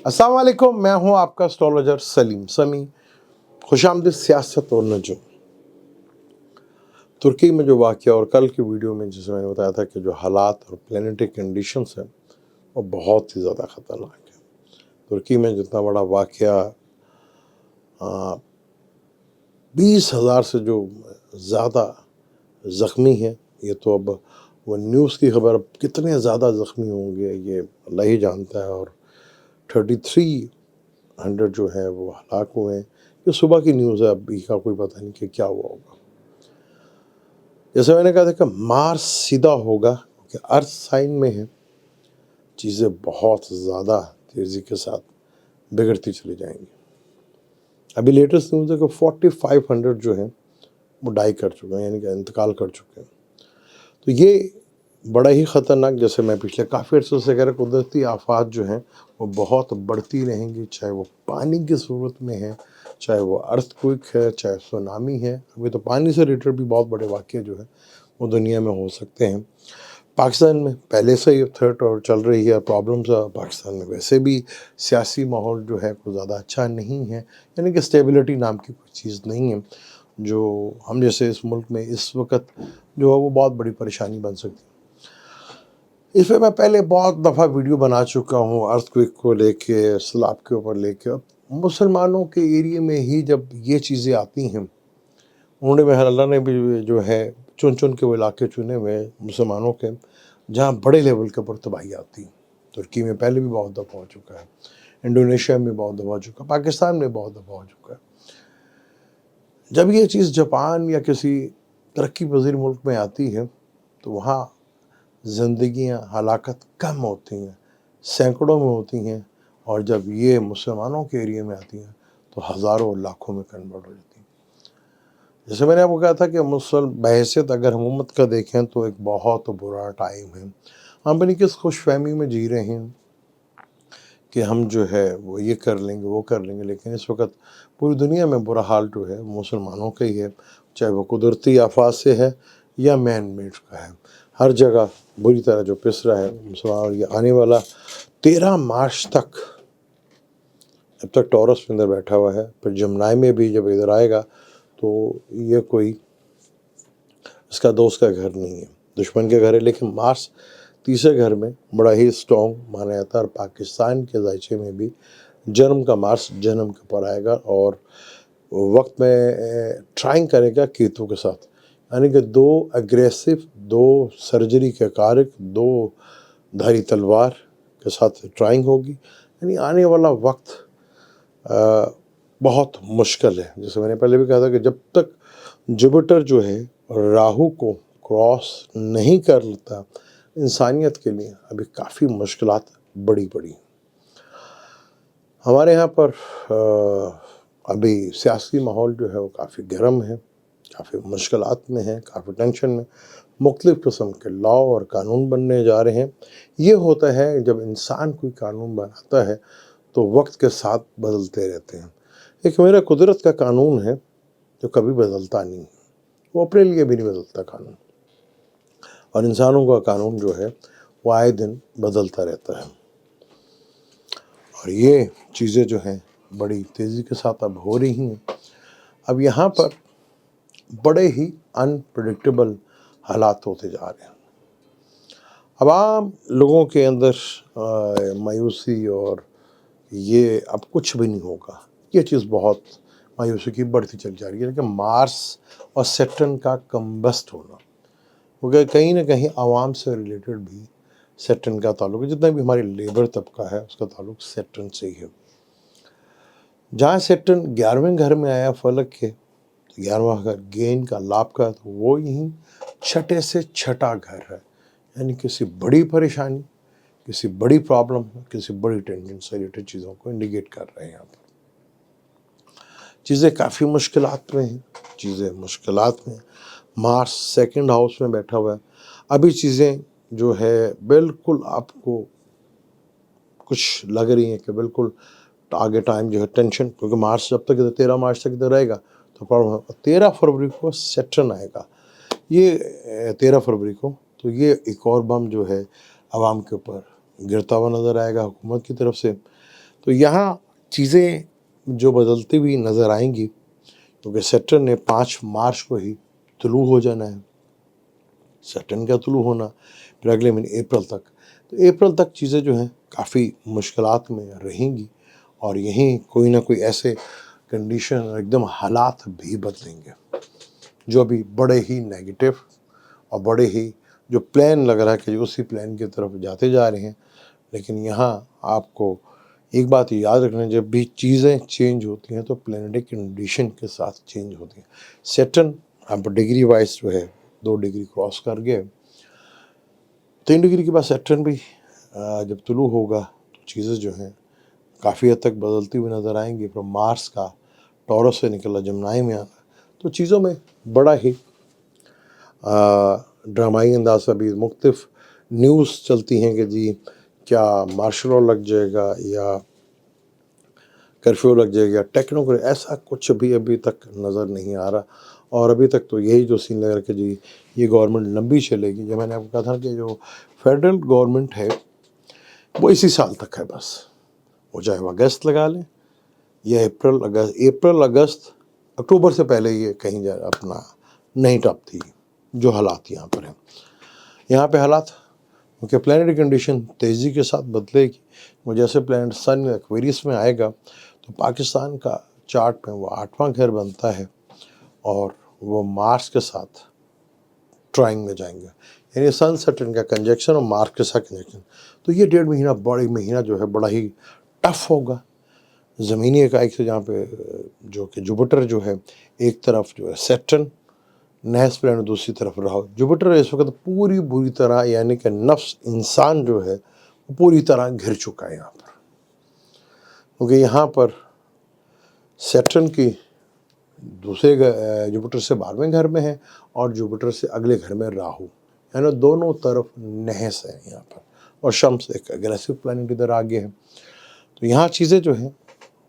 अस्सलाम वालेकुम, मैं हूं आपका एस्ट्रोलॉजर सलीम समी। खुशामदीद सियासत और नजूम। तुर्की में जो वाक़या और कल की वीडियो में जिसमें मैंने बताया था कि जो हालात और प्लानिटरी कंडीशंस हैं वो बहुत ही ज़्यादा ख़तरनाक है। तुर्की में जितना बड़ा वाक़या 20,000 से जो ज़्यादा ज़ख्मी हैं, ये तो अब वो न्यूज़ की खबर, अब कितने ज़्यादा ज़ख्मी होंगे ये अल्लाह ही जानता है। और 3300 जो है वो हलाक हुए हैं। ये सुबह की न्यूज़ है, अभी का कोई पता नहीं कि क्या हुआ होगा। जैसे मैंने कहा था कि मार्स सीधा होगा क्योंकि अर्थ साइन में है, चीज़ें बहुत ज़्यादा तेज़ी के साथ बिगड़ती चली जाएंगी। अभी लेटेस्ट न्यूज़ है कि 4500 जो है वो डाई कर चुके हैं, यानी कि इंतकाल कर चुके हैं। तो ये बड़ा ही ख़तरनाक, जैसे मैं पिछले काफ़ी अर्से से कह रहा, कुदरती आफात जो हैं वो बहुत बढ़ती रहेंगी, चाहे वो पानी की सूरत में है, चाहे वो अर्थक्वेक है, चाहे सुनामी है। अभी तो पानी से रिलेटेड भी बहुत बड़े वाक़ये जो है वो दुनिया में हो सकते हैं। पाकिस्तान में पहले से ही थ्रेट और चल रही है, प्रॉब्लम्स पाकिस्तान में वैसे भी सियासी माहौल जो है कोई ज़्यादा अच्छा नहीं है, यानी कि स्टेबिलिटी नाम की कोई चीज़ नहीं है, जो हम जैसे इस मुल्क में इस वक्त जो है वो बहुत बड़ी परेशानी बन सकती है। इस पर मैं पहले बहुत दफ़ा वीडियो बना चुका हूँ, अर्थक्वेक को लेके, सैलाब के ऊपर लेके। मुसलमानों के एरिया में ही जब ये चीज़ें आती हैं, उन्होंने अल्लाह ने भी जो है चुन चुन के वो इलाके चुने हुए मुसलमानों के, जहाँ बड़े लेवल के ऊपर तबाही आती है। तुर्की में पहले भी बहुत दफ़ा हो चुका है, इंडोनेशिया में बहुत दफ़ा हो चुका है, पाकिस्तान में बहुत दफ़ा हो चुका है। जब ये चीज़ जापान या किसी तरक्की पजीर मुल्क में आती है तो वहाँ ज़िंदगियाँ हलाकत कम होती हैं, सैकड़ों में होती हैं, और जब ये मुसलमानों के एरिया में आती हैं तो हज़ारों लाखों में कन्वर्ट हो जाती हैं। जैसे मैंने आपको कहा था कि बहैसियत अगर हुकूमत का देखें तो एक बहुत बुरा टाइम है। हम अपनी किस खुशफहमी में जी रहे हैं कि हम जो है वो ये कर लेंगे वो कर लेंगे, लेकिन इस वक्त पूरी दुनिया में बुरा हाल जो है मुसलमानों का ही है, चाहे वो कुदरती आफात से है या मैन मेड का है। हर जगह बुरी तरह जो पिस रहा है मुसलमान। और ये आने वाला 13 मार्च तक, अब तक टॉरस में अंदर बैठा हुआ है, फिर जमुनाई में भी जब इधर आएगा तो ये कोई इसका दोस्त का घर नहीं है, दुश्मन के घर है। लेकिन मार्स तीसरे घर में बड़ा ही स्ट्रॉन्ग माना जाता है, और पाकिस्तान के जायचे में भी जन्म का मार्स जन्म के ऊपर आएगा और वक्त में ट्राइंग करेगा केतु के साथ, यानी कि दो एग्रेसिव, दो सर्जरी के कारक, दो धारी तलवार के साथ ट्राइंग होगी। यानी आने वाला वक्त बहुत मुश्किल है। जैसे मैंने पहले भी कहा था कि जब तक जुपिटर जो है राहु को क्रॉस नहीं कर लेता, इंसानियत के लिए अभी काफ़ी मुश्किलात बड़ी बड़ी। हमारे यहाँ पर अभी सियासी माहौल जो है वो काफ़ी गर्म है, काफ़ी मुश्किलात में है, काफ़ी टेंशन में। मुख्तलिफ़ किस्म के लॉ और कानून बनने जा रहे हैं। ये होता है जब इंसान कोई कानून बनाता है तो वक्त के साथ बदलते रहते हैं। एक मेरा कुदरत का कानून है जो कभी बदलता नहीं, वो अपने लिए भी नहीं बदलता कानून, और इंसानों का कानून जो है वो आए दिन बदलता रहता है। और ये चीज़ें जो हैं बड़ी तेज़ी के साथ अब हो रही हैं। अब यहाँ पर बड़े ही अनप्रेडिक्टेबल हालात होते जा रहे हैं। अब आम लोगों के अंदर मायूसी और ये अब कुछ भी नहीं होगा, ये चीज़ बहुत मायूसी की बढ़ती चली जा रही है। लेकिन मार्स और सैटर्न का कम्बस्ट होना, क्योंकि कहीं ना कहीं आवाम से रिलेटेड भी सैटर्न का ताल्लुक है। जितना भी हमारी लेबर तबका है उसका ताल्लुक सैटर्न से ही है। जहाँ सैटर्न 11वें घर में आया फलक के, 11वां घर गेन का, लाभ का, तो वो यहीं छठे से छठा घर है, यानी किसी बड़ी परेशानी, किसी बड़ी प्रॉब्लम, किसी बड़ी टेंशन से रिलेटेड चीज़ों को इंडिकेट कर रहे हैं। यहाँ पर चीज़ें काफ़ी मुश्किलात में हैं, चीज़ें मुश्किलात में। मार्स सेकंड हाउस में बैठा हुआ है। अभी चीज़ें जो है बिल्कुल आपको कुछ लग रही हैं कि बिल्कुल आगे टाइम जो है टेंशन, क्योंकि मार्च जब तक 13 मार्च तक इधर रहेगा तो प्रॉब्लम है। 13 फरवरी को सैटर्न आएगा, ये 13 फरवरी को, तो ये एक और बम जो है आवाम के ऊपर गिरता हुआ नज़र आएगा हुकूमत की तरफ से। तो यहाँ चीज़ें जो बदलती हुई नज़र आएंगी, क्योंकि सैटर्न ने 5 मार्च को ही तुलू हो जाना है। सैटर्न का तुलू होना फिर अगले महीने अप्रैल तक, तो अप्रैल तक चीज़ें जो हैं काफ़ी मुश्किलात में रहेंगी, और यहीं कोई ना कोई ऐसे कंडीशन एकदम हालात भी बदलेंगे जो अभी बड़े ही नेगेटिव और बड़े ही जो प्लान लग रहा है कि उसी प्लान की तरफ जाते जा रहे हैं। लेकिन यहाँ आपको एक बात याद रखना, जब भी चीज़ें चेंज होती हैं तो प्लानिटिक कंडीशन के साथ चेंज होती हैं। सैटर्न अब डिग्री वाइज जो है 2 डिग्री क्रॉस कर गए, 3 डिग्री के बाद सैटर्न भी जब तुलू होगा तो चीज़ें जो हैं काफ़ी हद तक बदलती हुई नज़र आएंगी। फिर मार्स का टॉरस से निकला जमनाई में आना, तो चीज़ों में बड़ा ही ड्रामाई अंदाज से अभी मुख्तलिफ न्यूज़ चलती हैं कि जी क्या मार्शल लॉ लग जाएगा या कर्फ्यू लग जाएगा, टेक्नोक्रेट, ऐसा कुछ भी अभी तक नज़र नहीं आ रहा। और अभी तक तो यही जो सीन लग रहा है कि जी ये गवर्नमेंट लंबी चलेगी। जब मैंने आपको कहा था कि जो फेडरल गवर्नमेंट है वो इसी साल तक है बस, वो चाहे वो अगस्त लगा लें या अप्रैल अगस्त अक्टूबर से पहले ये कहीं जा अपना नहीं टपती जो हालात यहाँ पर हैं। यहाँ पे हालात क्योंकि प्लानिटरी कंडीशन तेज़ी के साथ बदलेगी। वो जैसे प्लानट सन एक्वेरियस में आएगा तो पाकिस्तान का चार्ट में वो 8वां घर बनता है और वो मार्स के साथ ट्राइंग में जाएंगे, यानी सन सैटर्न का कंजक्शन और मार्स के साथ कंजक्शन। तो ये 1.5 महीना बड़ी महीना जो है बड़ा ही टफ होगा ज़मीनी इकाई से, जहाँ पे जो कि जुपिटर जो है एक तरफ जो है सैटर्न नहस प्लानट दूसरी तरफ राहु। जुपिटर इस वक्त पूरी बुरी तरह यानी कि नफ्स इंसान जो है वो पूरी तरह घिर चुका है यहाँ पर, क्योंकि यहाँ पर सैटर्न की दूसरे जुपिटर से 12वें घर में है और जुपिटर से अगले घर में राहु, यानी दोनों तरफ नहस है यहाँ पर, और शम्स एक एग्रेसिव प्लैनेट इधर आगे है। तो यहाँ चीज़ें जो हैं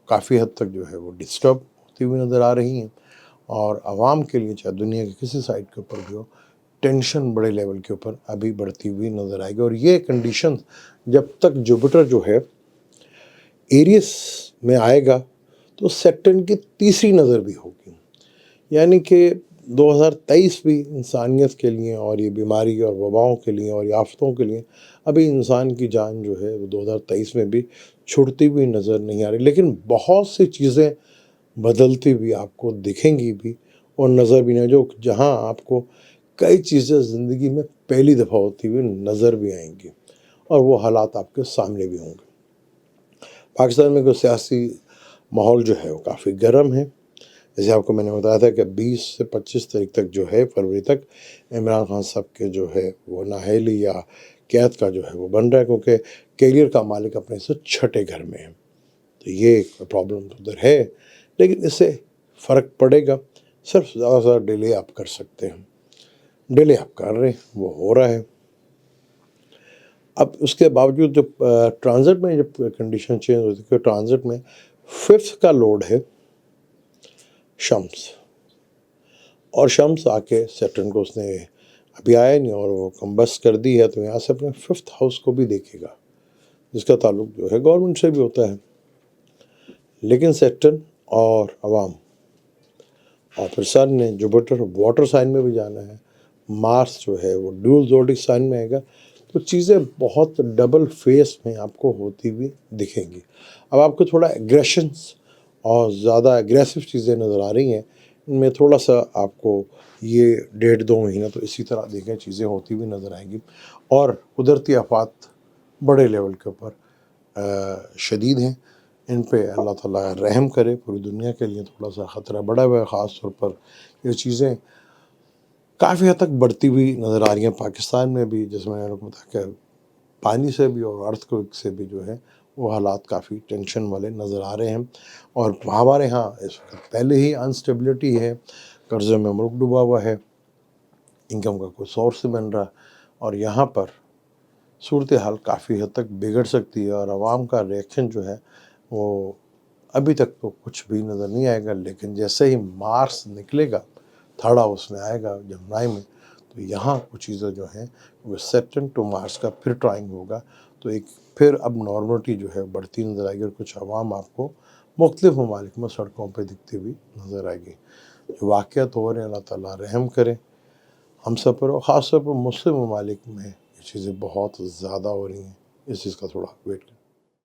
काफ़ी हद तक जो है वो डिस्टर्ब होती हुई नज़र आ रही हैं, और आवाम के लिए चाहे दुनिया के किसी साइड के ऊपर भी हो, टेंशन बड़े लेवल के ऊपर अभी बढ़ती हुई नज़र आएगी। और ये कंडीशन जब तक जुपिटर जो है एरियस में आएगा तो सैटर्न की तीसरी नज़र भी होगी, यानी कि 2023 भी इंसानियत के लिए और ये बीमारी और वबाओं के लिए और आफतों के लिए अभी इंसान की जान जो है वो 2023 में भी छुटती हुई नज़र नहीं आ रही। लेकिन बहुत सी चीज़ें बदलती हुई आपको दिखेंगी भी और नज़र भी नहीं, जो जहां आपको कई चीज़ें ज़िंदगी में पहली दफ़ा होती हुई नज़र भी आएंगी और वो हालात आपके सामने भी होंगे। पाकिस्तान में कोई सियासी माहौल जो है वो काफ़ी गर्म है। जैसे आपको मैंने बताया था कि 20 से 25 तारीख तक जो है फरवरी तक इमरान खान साहब के जो है वो नाअहली या कैद का जो है वो बन रहा है, क्योंकि कैरियर का मालिक अपने से 6ठे घर में है। तो ये एक प्रॉब्लम उधर है, लेकिन इससे फ़र्क पड़ेगा, सिर्फ ज़्यादा से ज़्यादा डिले आप कर सकते हैं। डिले आप कर रहे हैं, वो हो रहा है। अब उसके बावजूद जब ट्रांजिट में जब कंडीशन चेंज होती है, ट्रांजिट में 5th का लोड है शम्स, और शम्स आके सैटर्न को उसने अभी आया नहीं और वो कम्बस्ट कर दी है, तो यहाँ से अपने 5th हाउस को भी देखेगा जिसका ताल्लुक जो है गवर्नमेंट से भी होता है। लेकिन सैटर्न और अवाम और फिर सन ने जुपिटर वाटर साइन में भी जाना है, मार्स जो है वो ड्यूल ज़ोडिक साइन में आएगा, तो चीज़ें बहुत डबल फेस में आपको होती हुई दिखेंगी। अब आपको थोड़ा एग्रेशंस और ज़्यादा एग्रेसिव चीज़ें नज़र आ रही हैं, इनमें थोड़ा सा आपको ये 1.5-2 महीना तो इसी तरह देखें चीज़ें होती हुई नज़र आएंगी। और कुदरती आफात बड़े लेवल के ऊपर शदीद हैं, इन पे अल्लाह ताला रहम करे। पूरी दुनिया के लिए थोड़ा सा ख़तरा बढ़ा हुआ है, ख़ास तौर पर ये चीज़ें काफ़ी हद तक बढ़ती हुई नज़र आ रही हैं पाकिस्तान में भी, जैसे मैंने आपको बताया कि पानी से भी और अर्थक्वेक से भी जो है वो हालात काफ़ी टेंशन वाले नज़र आ रहे हैं। और हमारे यहाँ इस वक्त पहले ही अनस्टेबिलिटी है, कर्ज़े में मुल्क डूबा हुआ है, इनकम का कोई सोर्स नहीं बन रहा, और यहाँ पर सूरत हाल काफ़ी हद तक बिगड़ सकती है। और आवाम का रिएक्शन जो है वो अभी तक तो कुछ भी नज़र नहीं आएगा, लेकिन जैसे ही मार्स निकलेगा 3rd हाउस में आएगा जमनाई में, تو یہاں کچھ چیزیں جو ہیں وہ سیٹرن ٹو مارس کا پھر ٹرائنگ ہوگا، تو ایک پھر اب نارملٹی جو ہے بڑھتی نظر آئے گی، اور کچھ عوام آپ کو مختلف ممالک میں سڑکوں پہ دکھتی ہوئی نظر آئے گی۔ جو واقعات ہو رہے ہیں اللہ تعالیٰ رحم کرے ہم سب پر، اور خاص طور پر مسلم ممالک میں یہ چیزیں بہت زیادہ ہو رہی ہیں، اس چیز کا تھوڑا ویٹ کریں۔